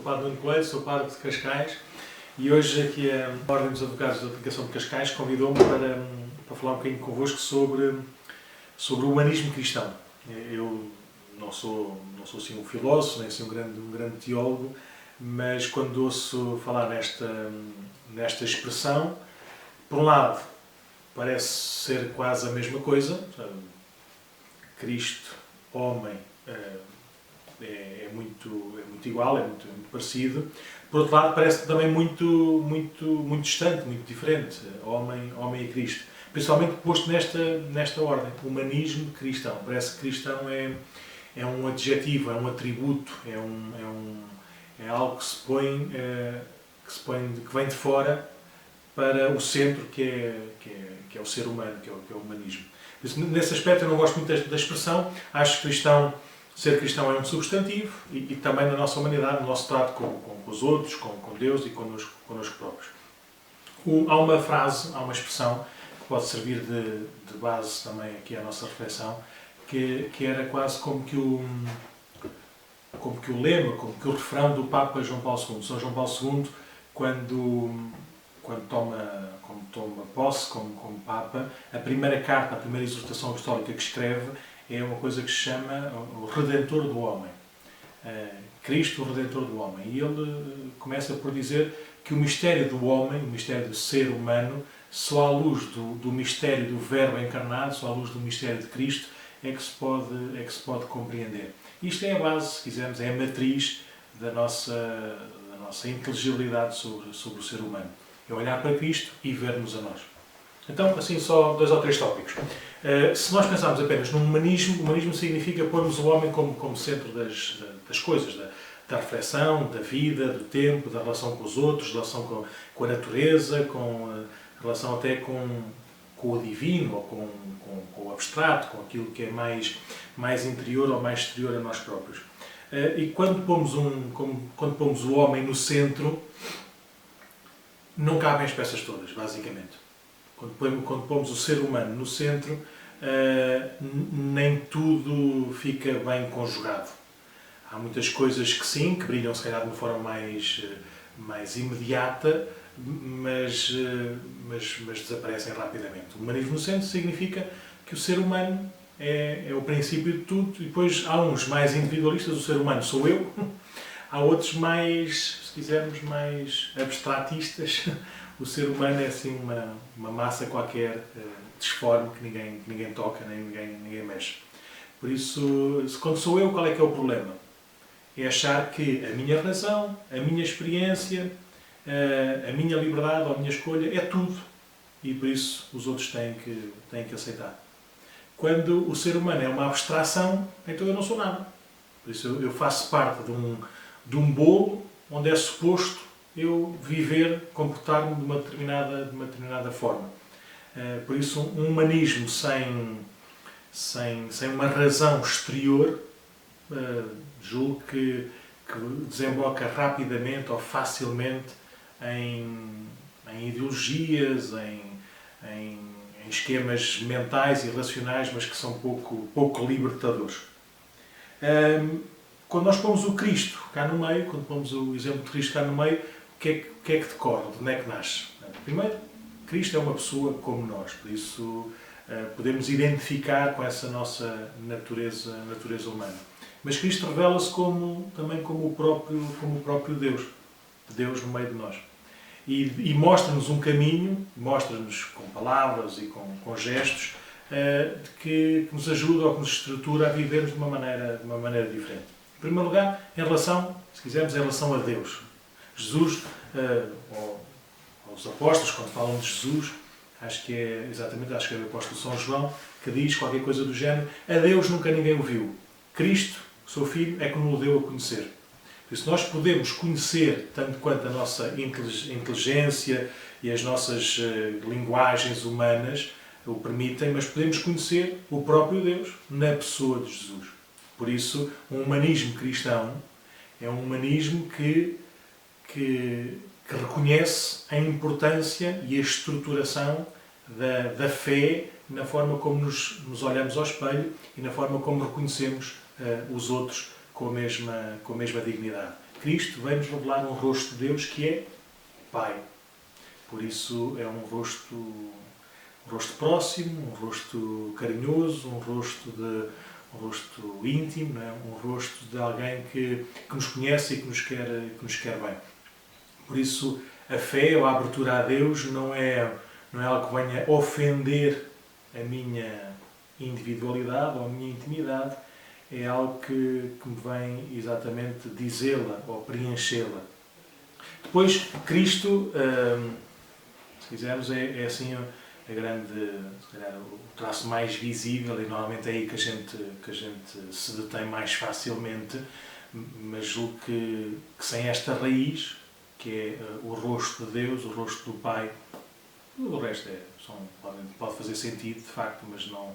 Padre Nuno Coelho, sou Padre de Cascais e hoje aqui a Ordem dos Advogados da Aplicação de Cascais convidou-me para falar um bocadinho convosco sobre o humanismo cristão. Eu não sou assim um filósofo, nem assim um grande teólogo, mas quando ouço falar nesta expressão, por um lado, parece ser quase a mesma coisa. Cristo, homem, é muito igual, é muito parecido. Por outro lado, parece também muito distante, muito diferente, homem e Cristo. Principalmente posto nesta ordem, humanismo cristão. Parece que cristão é um adjetivo, é um atributo, é algo que vem de fora para o centro que é o ser humano, que é o humanismo. Nesse aspecto eu não gosto muito da expressão. Acho que ser cristão é um substantivo e também na nossa humanidade, no nosso trato com os outros, com Deus e connosco próprios. Há uma frase, há uma expressão que pode servir de base também aqui à nossa reflexão, que era quase como que o lema, como que o refrão do Papa João Paulo II. São João Paulo II, quando toma posse como Papa, a primeira carta, a primeira exortação apostólica que escreve é uma coisa que se chama o Redentor do Homem. Cristo, o Redentor do Homem. E ele começa por dizer que o mistério do homem, o mistério do ser humano, só à luz do mistério do Verbo encarnado, só à luz do mistério de Cristo, é que se pode compreender. Isto é a base, se quisermos, é a matriz da nossa inteligibilidade sobre o ser humano. É olhar para Cristo e ver-nos a nós. Então, assim, só 2 ou 3 tópicos. Se nós pensarmos apenas no humanismo, o humanismo significa pormos o homem como centro das coisas, da reflexão, da vida, do tempo, da relação com os outros, da relação com a natureza, a relação até com o divino, ou com o abstrato, com aquilo que é mais interior ou mais exterior a nós próprios. E quando pomos o homem no centro, não cabem as peças todas, basicamente. Quando pomos o ser humano no centro, nem tudo fica bem conjugado. Há muitas coisas que sim, que brilham se calhar de uma forma mais imediata, mas desaparecem rapidamente. O humanismo no centro significa que o ser humano é o princípio de tudo, e depois há uns mais individualistas, o ser humano sou eu, há outros mais, se quisermos, mais abstratistas. O ser humano é assim uma massa qualquer, disforme, que ninguém toca, nem ninguém mexe. Por isso, quando sou eu, qual é que é o problema? É achar que a minha razão, a minha experiência, a minha liberdade ou a minha escolha é tudo. E por isso os outros têm que aceitar. Quando o ser humano é uma abstração, então eu não sou nada. Por isso eu faço parte de um bolo onde é suposto eu viver, comportar-me de uma determinada forma. Por isso, um humanismo sem uma razão exterior, julgo que desemboca rapidamente ou facilmente em ideologias, em esquemas mentais e racionais, mas que são pouco libertadores. Quando nós pomos o Cristo cá no meio, quando pomos o exemplo de Cristo cá no meio, o que é que decorre? De onde é que nasce? Primeiro, Cristo é uma pessoa como nós, por isso podemos identificar com essa nossa natureza humana. Mas Cristo revela-se também como o próprio Deus no meio de nós. E mostra-nos um caminho, mostra-nos com palavras e com gestos, que nos ajuda ou que nos estrutura a vivermos de uma maneira diferente. Em primeiro lugar, em relação a Deus. Jesus, ou os apóstolos, quando falam de Jesus, acho que é o apóstolo São João, que diz qualquer coisa do género: a Deus nunca ninguém o viu. Cristo, seu Filho, é que nos o deu a conhecer. Por isso nós podemos conhecer, tanto quanto a nossa inteligência e as nossas linguagens humanas o permitem, mas podemos conhecer o próprio Deus na pessoa de Jesus. Por isso, um humanismo cristão é um humanismo que reconhece a importância e a estruturação da fé na forma como nos olhamos ao espelho e na forma como reconhecemos os outros com a mesma dignidade. Cristo veio-nos revelar um rosto de Deus que é Pai. Por isso é um rosto próximo, um rosto carinhoso, um rosto íntimo, não é? Um rosto de alguém que nos conhece e que nos quer bem. Por isso, a fé ou a abertura a Deus não é algo que venha ofender a minha individualidade ou a minha intimidade, é algo que me vem exatamente dizê-la ou preenchê-la. Depois, Cristo, se quisermos, é assim a grande, se calhar, o traço mais visível, e normalmente é aí que a gente se detém mais facilmente, mas julgo que sem esta raiz, que é o rosto de Deus, o rosto do Pai, o resto pode fazer sentido, de facto, mas não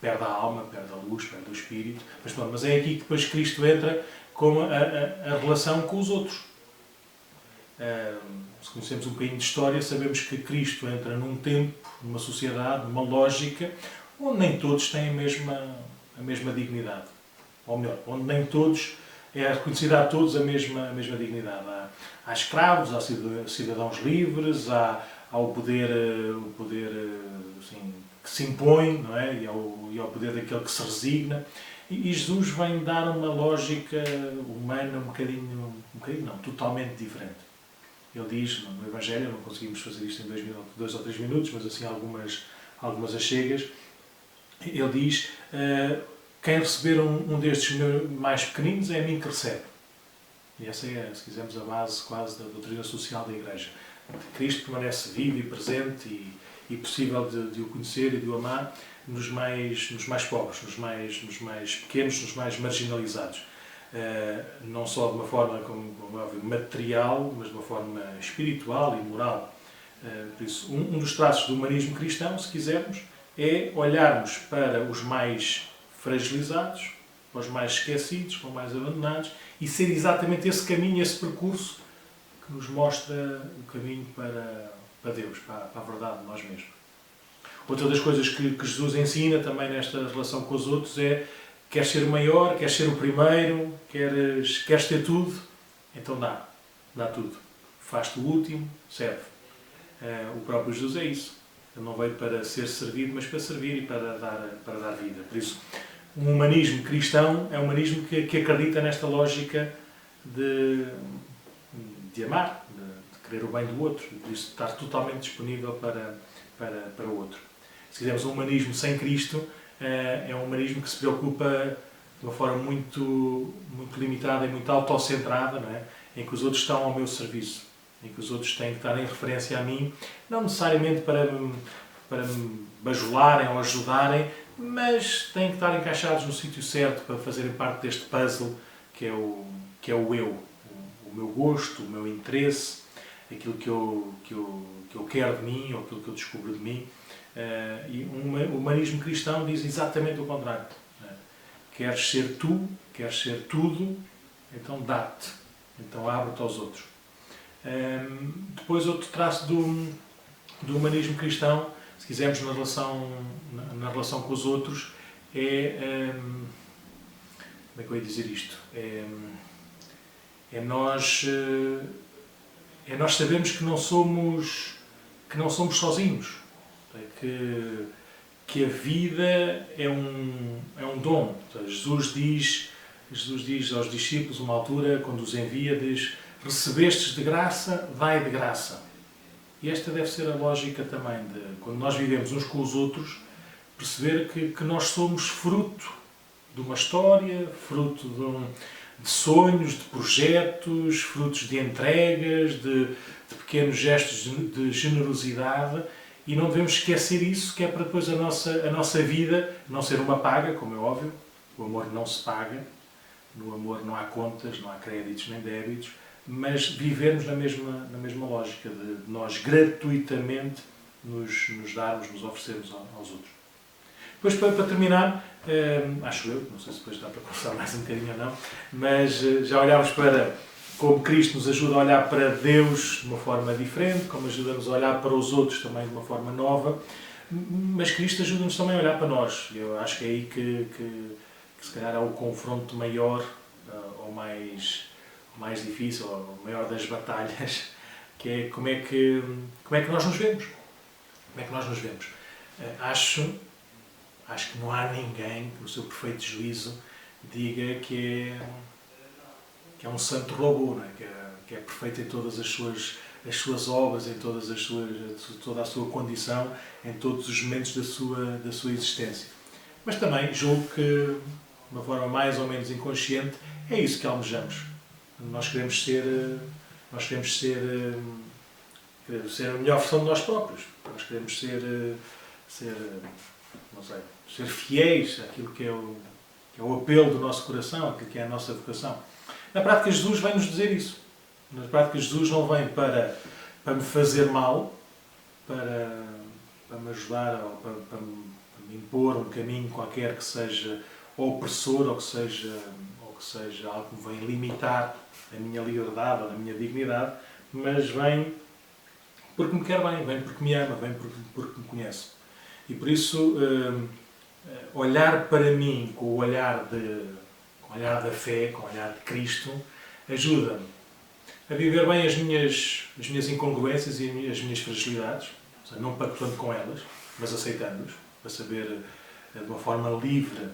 perde a alma, perde a luz, perde o espírito. Mas é aqui que depois Cristo entra com a relação com os outros. Se conhecemos um bocadinho de história, sabemos que Cristo entra num tempo, numa sociedade, numa lógica, onde nem todos têm a mesma dignidade. Ou melhor, onde nem todos é reconhecida a todos a mesma dignidade. Há escravos, há cidadãos livres, há o poder assim, que se impõe, não é? E ao poder daquele que se resigna. E Jesus vem dar uma lógica humana um bocadinho não, totalmente diferente. Ele diz, no Evangelho, não conseguimos fazer isto em 2 ou 3 minutos, mas assim algumas achegas, ele diz, quem receber um destes mais pequeninos é a mim que recebe. E essa é, se quisermos, a base quase da doutrina social da Igreja. Cristo permanece vivo e presente e possível de o conhecer e de o amar nos mais pobres, nos mais pequenos, nos mais marginalizados. Não só de uma forma, como óbvio, material, mas de uma forma espiritual e moral. Por isso, um dos traços do humanismo cristão, se quisermos, é olharmos para os mais fragilizados, para os mais esquecidos, para os mais abandonados, e ser exatamente esse caminho, esse percurso que nos mostra o caminho para Deus, para a verdade de nós mesmos. Outra das coisas que Jesus ensina também nesta relação com os outros é: queres ser o maior, queres ser o primeiro, queres ter tudo, então dá tudo. Faz-te o último, serve. O próprio Jesus é isso. Ele não veio para ser servido, mas para servir e para dar vida. Por isso, um humanismo cristão é um humanismo que acredita nesta lógica de amar, de querer o bem do outro, e por isso estar totalmente disponível para o outro. Se quisermos um humanismo sem Cristo, é um humanismo que se preocupa de uma forma muito limitada e muito autocentrada, não é? Em que os outros estão ao meu serviço, em que os outros têm que estar em referência a mim, não necessariamente para me bajularem ou ajudarem, mas têm que estar encaixados no sítio certo para fazerem parte deste puzzle que é o eu, o meu gosto, o meu interesse, aquilo que eu quero de mim ou aquilo que eu descubro de mim. E o humanismo cristão diz exatamente o contrário. Queres ser tu, queres ser tudo, então dá-te, então abre-te aos outros. Depois, outro traço do humanismo cristão, se quisermos na relação com os outros, como é que eu ia dizer isto? É nós sabermos que não somos sozinhos, que a vida é um dom. Jesus diz aos discípulos, uma altura, quando os envia, diz: recebestes de graça, dai de graça. E esta deve ser a lógica também de, quando nós vivemos uns com os outros, perceber que nós somos fruto de uma história, fruto de sonhos, de projetos, frutos de entregas, de pequenos gestos de generosidade, e não devemos esquecer isso, que é para depois a nossa vida não ser uma paga, como é óbvio. O amor não se paga, no amor não há contas, não há créditos nem débitos, mas vivermos na mesma lógica de nós gratuitamente nos darmos, nos oferecermos aos outros. Depois, para terminar, acho eu, não sei se depois dá para conversar mais um bocadinho ou não, mas já olhámos para como Cristo nos ajuda a olhar para Deus de uma forma diferente, como ajuda-nos a olhar para os outros também de uma forma nova, mas Cristo ajuda-nos também a olhar para nós. Eu acho que é aí que se calhar há o confronto maior ou mais mais difícil, ou a maior das batalhas, que é como é que nós nos vemos. Como é que nós nos vemos? Acho que não há ninguém que, no seu perfeito juízo, diga que é um santo robô, não é? Que é perfeito em todas as suas obras, em toda a sua condição, em todos os momentos da sua existência. Mas também julgo que, de uma forma mais ou menos inconsciente, é isso que almejamos. Nós queremos ser a melhor versão de nós próprios. Nós queremos ser fiéis àquilo que é o apelo do nosso coração, àquilo que é a nossa vocação. Na prática, Jesus vem nos dizer isso. Na prática, Jesus não vem para me fazer mal, para me ajudar ou para me impor um caminho qualquer que seja opressor ou que seja algo que me venha limitar a minha liberdade ou a minha dignidade, mas vem porque me quer bem, vem porque me ama, vem porque me conhece. E por isso, olhar para mim com o olhar da fé, com o olhar de Cristo, ajuda-me a viver bem as minhas incongruências e as minhas fragilidades, ou seja, não pactuando com elas, mas aceitando-os, para saber, de uma forma livre,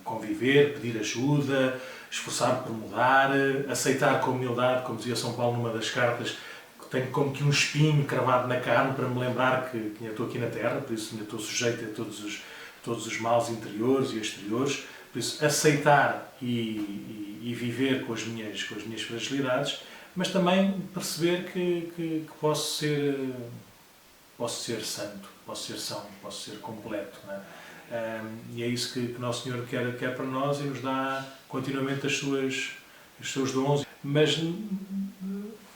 conviver, pedir ajuda, esforçar-me por mudar, aceitar com humildade, como dizia São Paulo numa das cartas, que tenho como que um espinho cravado na carne para me lembrar que ainda estou aqui na Terra, por isso ainda estou sujeito a todos os males interiores e exteriores, por isso aceitar e viver com as minhas fragilidades, mas também perceber que posso ser santo, posso ser são, posso ser completo, não é? E é isso que Nosso Senhor quer para nós e nos dá continuamente os seus dons. Mas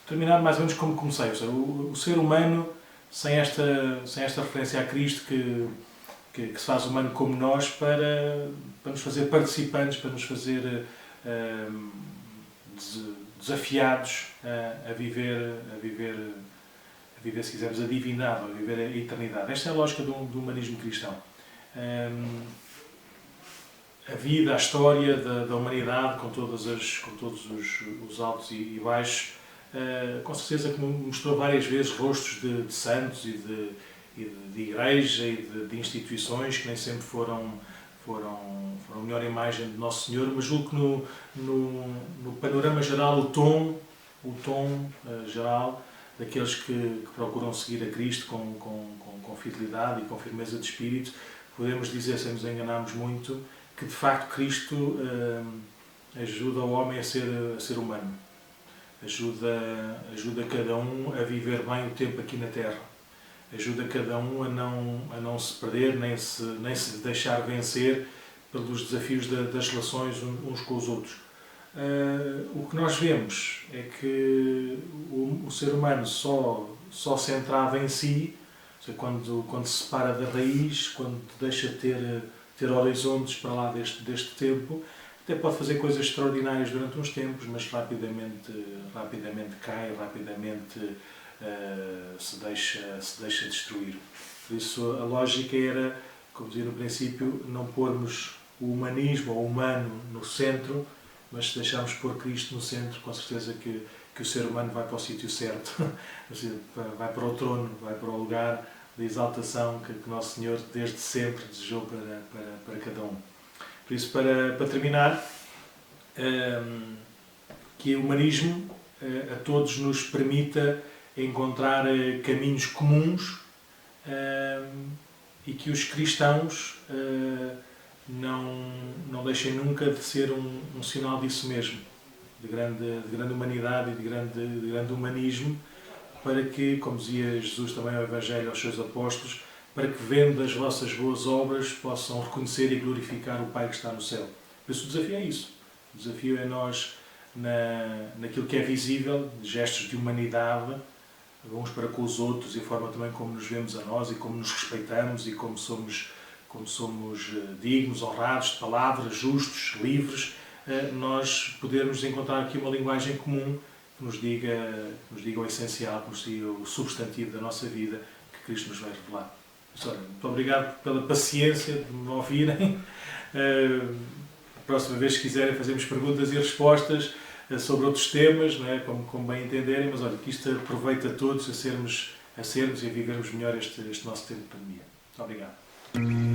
terminar mais ou menos como comecei, ou seja, o ser humano sem esta referência a Cristo que se faz humano como nós para nos fazer participantes, para nos fazer desafiados a viver, se quisermos, a divindade, a viver a eternidade. Esta é a lógica do humanismo cristão. A vida, a história da humanidade, com todos os altos e baixos, com certeza que mostrou várias vezes rostos de santos e de igreja e de instituições que nem sempre foram a melhor imagem de Nosso Senhor, mas julgo que no panorama geral, o tom geral daqueles que procuram seguir a Cristo com fidelidade e com firmeza de espírito, podemos dizer, sem nos enganarmos muito, que de facto Cristo ajuda o homem a ser humano, ajuda cada um a viver bem o tempo aqui na Terra, ajuda cada um a não se perder, nem se deixar vencer pelos desafios das relações uns com os outros. O que nós vemos é que o ser humano só centrado em si, ou seja, quando se separa da raiz, quando deixa de ter horizontes para lá deste tempo, até pode fazer coisas extraordinárias durante uns tempos, mas rapidamente cai, rapidamente se deixa destruir. Por isso a lógica era, como dizia no princípio, não pormos o humanismo ou o humano no centro, mas se deixarmos pôr Cristo no centro, com certeza que o ser humano vai para o sítio certo, vai para o trono, vai para o lugar de exaltação que Nosso Senhor desde sempre desejou para cada um. Por isso, para terminar, que o humanismo a todos nos permita encontrar caminhos comuns e que os cristãos não deixem nunca de ser um sinal disso mesmo, de grande humanidade e de grande humanismo, para que, como dizia Jesus também ao Evangelho aos seus apóstolos, para que, vendo as vossas boas obras, possam reconhecer e glorificar o Pai que está no céu. Por isso o desafio é isso. O desafio é nós, naquilo que é visível, gestos de humanidade, uns para com os outros, e a forma também como nos vemos a nós e como nos respeitamos e como somos dignos, honrados de palavras, justos, livres, nós podermos encontrar aqui uma linguagem comum que nos diga o essencial, que nos diga o substantivo da nossa vida, que Cristo nos vai revelar. Muito obrigado pela paciência de me ouvirem. A próxima vez, se quiserem, fazemos perguntas e respostas. sobre outros temas, não é? Como bem entenderem, mas olha, que isto aproveita a todos a sermos e a vivermos melhor este nosso tempo de pandemia. Muito obrigado.